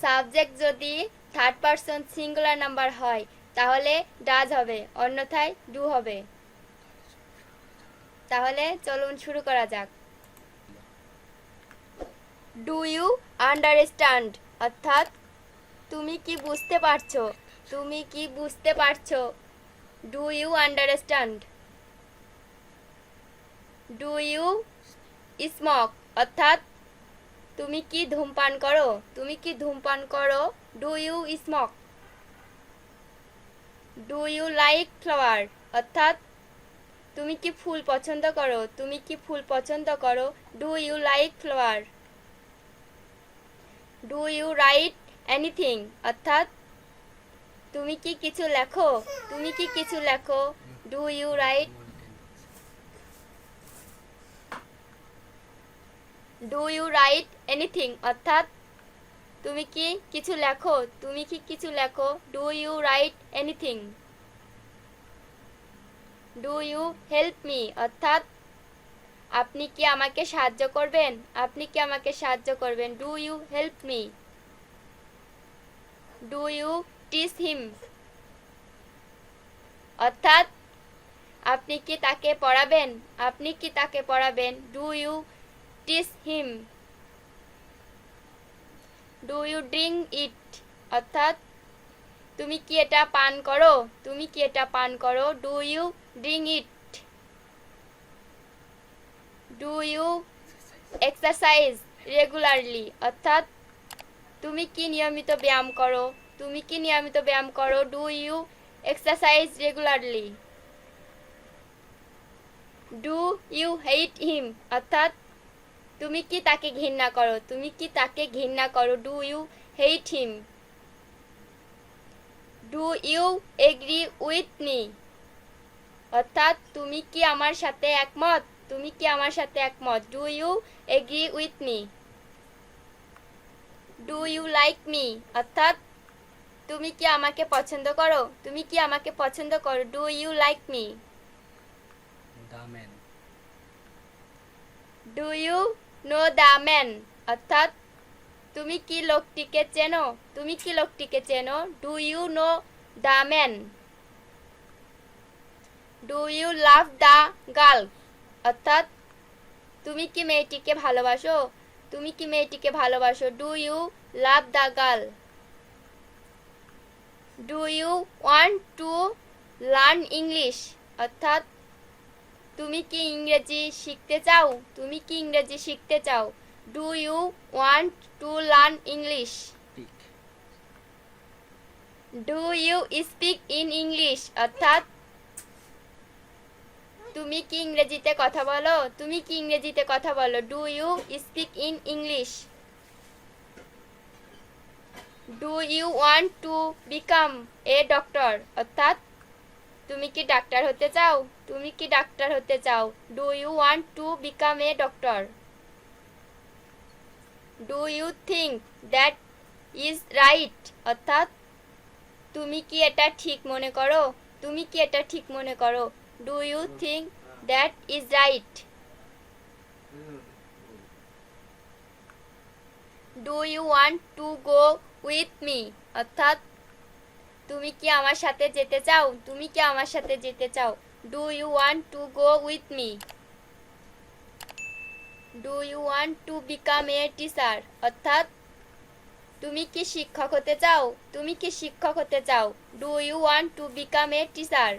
Subject যদি third person singular number হয় তাহলে ডাজ হবে, অন্যথায় ডু হবে। তাহলে চলুন শুরু করা যাক। ডু ইউ আন্ডারস্ট্যান্ড অর্থাৎ তুমি কি বুঝতে পারছো, তুমি কি বুঝতে পারছো। Do you understand. Do you smoke অর্থাৎ তুমি কি ধূমপান করো, তুমি কি ধূমপান করো। Do you smoke. Do you like flower অর্থাৎ তুমি কি ফুল পছন্দ করো, তুমি কি ফুল পছন্দ করো। Do you like flower. Do you write anything অর্থাৎ তুমি কি কিছু লেখো, তুমি কি কিছু লেখো। Do you write. Do you write anything অর্থাৎ তুমি কি কিছু লেখো, তুমি কি কিছু লেখো। Do you write anything. Do you help me অর্থাৎ আপনি কি আমাকে সাহায্য করবেন, আপনি কি আমাকে সাহায্য করবেন। Do you help me. Do you teach him অর্থাৎ আপনি কি তাকে পড়াবেন, আপনি কি তাকে পড়াবেন। Do you teach him. Do you drink it অর্থাৎ তুমি কি এটা পান করো, তুমি কি এটা পান করো। Do you drink it. Do you exercise regularly অর্থাৎ তুমি কি নিয়মিত ব্যায়াম করো, তুমি কি নিয়মিত ব্যায়াম করো। Do you exercise regularly. Do you hate him অর্থাৎ তুমি কি তাকে ঘৃণা করো, তুমি কি তাকে ঘৃণা করো। Do you hate him. Do you agree with me অর্থাৎ তুমি কি আমার সাথে একমত, তুমি কি আমার সাথে একমত। Do you agree with me. Do you like me অর্থাৎ তুমি কি আমাকে পছন্দ করো, তুমি কি আমাকে পছন্দ করো। Do you like me. Do you know the man অর্থাৎ তুমি কি লোকটিকে চেনো, তুমি কি লোকটিকে চেনো। Do you know the man. Do you love the girl অর্থাৎ তুমি কি মেয়েটিকে ভালোবাসো, তুমি কি মেয়েটিকে ভালোবাসো। Do you love the girl. Do you want to learn English অর্থাৎ তুমি কি ইংরেজি শিখতে চাও, তুমি কি ইংরেজি শিখতে চাও। Do you want to learn English. Do you speak in English অর্থাৎ তুমি কি ইংরেজিতে কথা বলো, তুমি কি ইংরেজিতে কথা বলো। Do you speak in English. Do you want to become a doctor অর্থাৎ তুমি কি ডাক্তার হতে চাও, তুমি কি ডাক্তার হতে চাও। Do you want to become a doctor. Do you think that is right অর্থাৎ তুমি কি এটা ঠিক মনে করো, তুমি কি এটা ঠিক মনে করো। Do you think that is right. Do you want to go with me অর্থাৎ তুমি কি আমার সাথে যেতে চাও, তুমি কি আমার সাথে যেতে চাও। Do you want to go with me. Do you want to become a teacher অর্থাৎ তুমি কি শিক্ষক হতে চাও, তুমি কি শিক্ষক হতে চাও। Do you want to become a teacher.